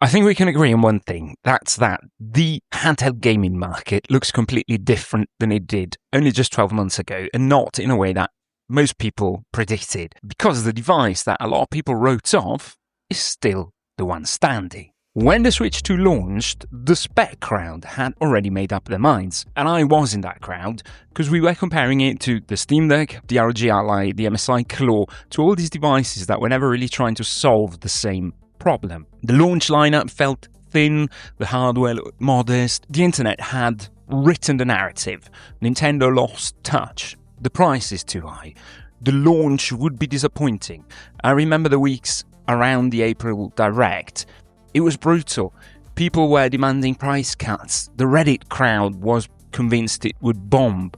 I think we can agree on one thing. That's that the handheld gaming market looks completely different than it did only just 12 months ago, and not in a way that most people predicted, because the device that a lot of people wrote off is still the one standing. When the Switch 2 launched, the spec crowd had already made up their minds, and I was in that crowd because we were comparing it to the Steam Deck, the ROG Ally, the MSI Claw, to all these devices that were never really trying to solve the same problem. The launch lineup felt thin, the hardware looked modest, the internet had written the narrative, Nintendo lost touch, the price is too high, the launch would be disappointing. I remember the weeks around the April Direct. It was brutal. People were demanding price cuts. The Reddit crowd was convinced it would bomb.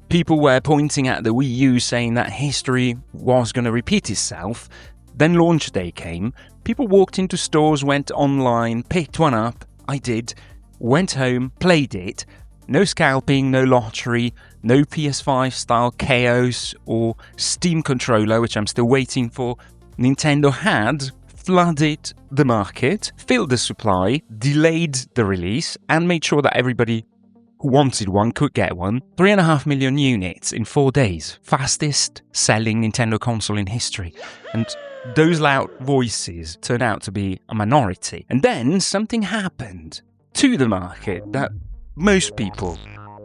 People were pointing at the Wii U saying that history was going to repeat itself. Then launch day came. People walked into stores, went online, picked one up. I did. Went home, played it. No scalping, no lottery, no PS5 style chaos or Steam controller, which I'm still waiting for. Nintendo had flooded the market, filled the supply, delayed the release, and made sure that everybody who wanted one could get one. 3.5 million units in 4 days. Fastest selling Nintendo console in history. And those loud voices turned out to be a minority. And then something happened to the market that most people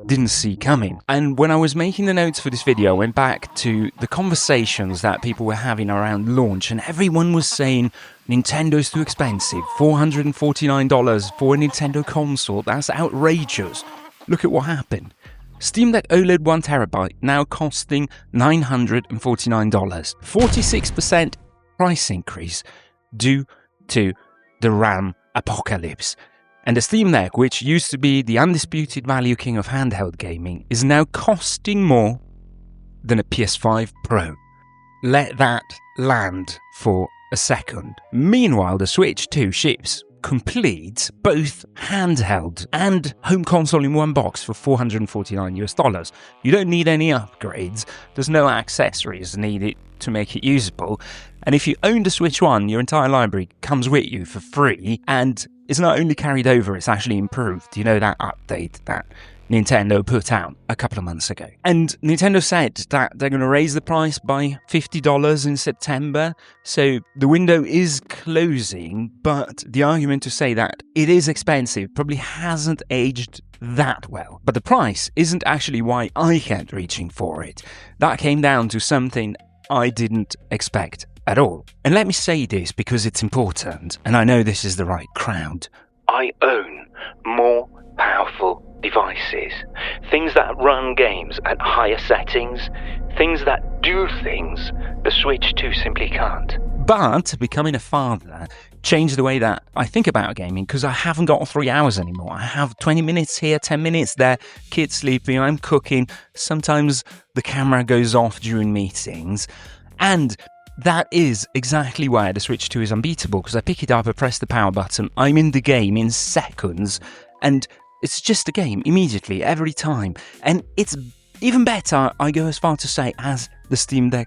didn't see coming. And when I was making the notes for this video, I went back to the conversations that people were having around launch, and everyone was saying Nintendo's too expensive, $449 for a Nintendo console, that's outrageous. Look at what happened. Steam Deck OLED 1TB now costing $949, 46% price increase due to the RAM apocalypse. And the Steam Deck, which used to be the undisputed value king of handheld gaming, is now costing more than a PS5 Pro. Let that land for a second. Meanwhile, the Switch 2 ships complete, both handheld and home console in one box for $449. You don't need any upgrades. There's no accessories needed to make it usable. And if you own the Switch 1, your entire library comes with you for free, and it's not only carried over, it's actually improved. You know, that update that Nintendo put out a couple of months ago. And Nintendo said that they're going to raise the price by $50 in September. So the window is closing, but the argument to say that it is expensive probably hasn't aged that well. But the price isn't actually why I kept reaching for it. That came down to something I didn't expect at all. And let me say this because it's important, and I know this is the right crowd. I own more powerful devices, things that run games at higher settings, things that do things the Switch 2 simply can't. But becoming a father changed the way that I think about gaming, because I haven't got 3 hours anymore. I have 20 minutes here, 10 minutes there, kids sleeping, I'm cooking, sometimes the camera goes off during meetings, and that is exactly why the Switch 2 is unbeatable, because I pick it up, I press the power button, I'm in the game in seconds, and it's just a game immediately, every time. And it's even better, I go as far to say, as the Steam Deck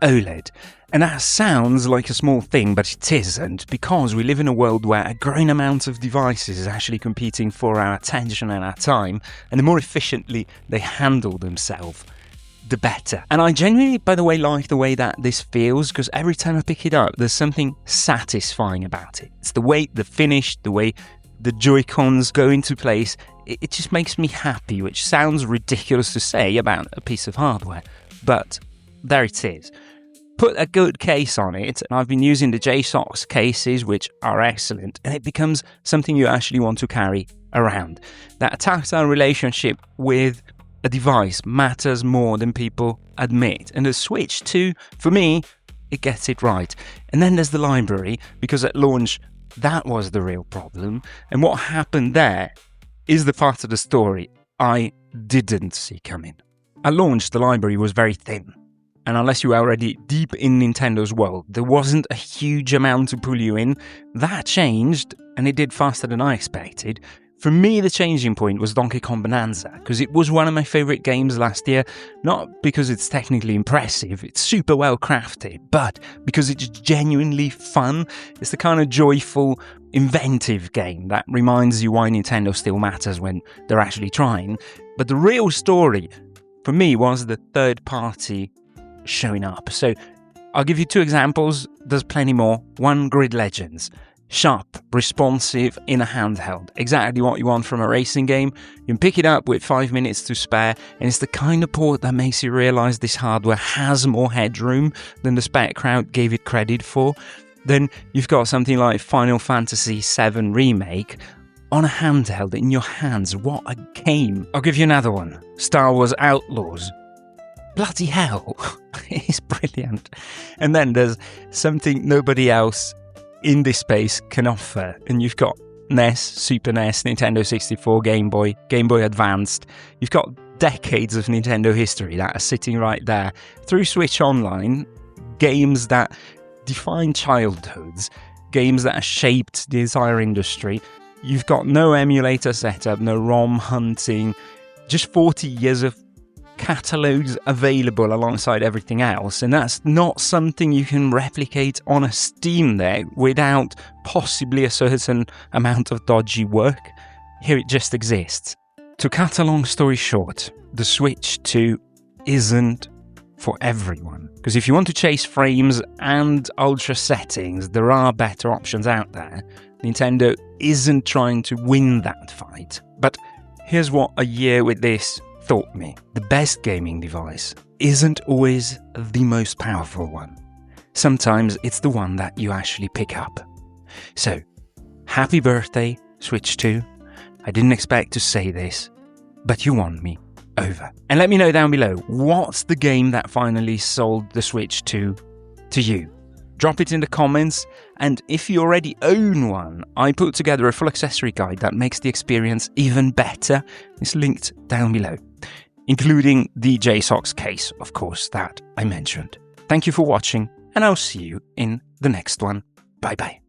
OLED. And that sounds like a small thing, but it isn't, because we live in a world where a growing amount of devices is actually competing for our attention and our time, and the more efficiently they handle themselves, the better. And I genuinely, by the way, like the way that this feels, because every time I pick it up, there's something satisfying about it. It's the way the finish, the way the Joy-Cons go into place, it just makes me happy, which sounds ridiculous to say about a piece of hardware, but there it is. Put a good case on it, and I've been using the JSOX cases, which are excellent, and it becomes something you actually want to carry around. That tactile relationship with a device matters more than people admit, and the Switch 2, for me, it gets it right. And then there's the library, because at launch, that was the real problem, and what happened there is the part of the story I didn't see coming. At launch, the library was very thin, and unless you were already deep in Nintendo's world, there wasn't a huge amount to pull you in. That changed, and it did faster than I expected. For me, the changing point was Donkey Kong Bonanza, because it was one of my favourite games last year, not because it's technically impressive, it's super well crafted, but because it's genuinely fun. It's the kind of joyful, inventive game that reminds you why Nintendo still matters when they're actually trying. But the real story, for me, was the third party showing up. So I'll give you two examples, there's plenty more. One, Grid Legends. Sharp, responsive in a handheld. Exactly what you want from a racing game. You can pick it up with 5 minutes to spare, and it's the kind of port that makes you realise this hardware has more headroom than the spec crowd gave it credit for. Then you've got something like Final Fantasy VII Remake on a handheld in your hands. What a game. I'll give you another one. Star Wars Outlaws. Bloody hell. It's brilliant. And then there's something nobody else in this space can offer, and you've got NES, Super NES, Nintendo 64, Game Boy Advanced. You've got decades of Nintendo history that are sitting right there. Through Switch Online, games that define childhoods, games that have shaped the entire industry. You've got no emulator setup, no ROM hunting, just 40 years of catalogues available alongside everything else, and that's not something you can replicate on a Steam Deck without possibly a certain amount of dodgy work. Here it just exists. To cut a long story short, the Switch 2 isn't for everyone, because if you want to chase frames and ultra settings, there are better options out there. Nintendo isn't trying to win that fight. But here's what a year with this taught me. The best gaming device isn't always the most powerful one. Sometimes it's the one that you actually pick up. So, happy birthday, Switch 2. I didn't expect to say this, but you won me over. And let me know down below, what's the game that finally sold the Switch 2 to you? Drop it in the comments, and if you already own one, I put together a full accessory guide that makes the experience even better. It's linked down below, including the JSOX case, of course, that I mentioned. Thank you for watching, and I'll see you in the next one. Bye bye.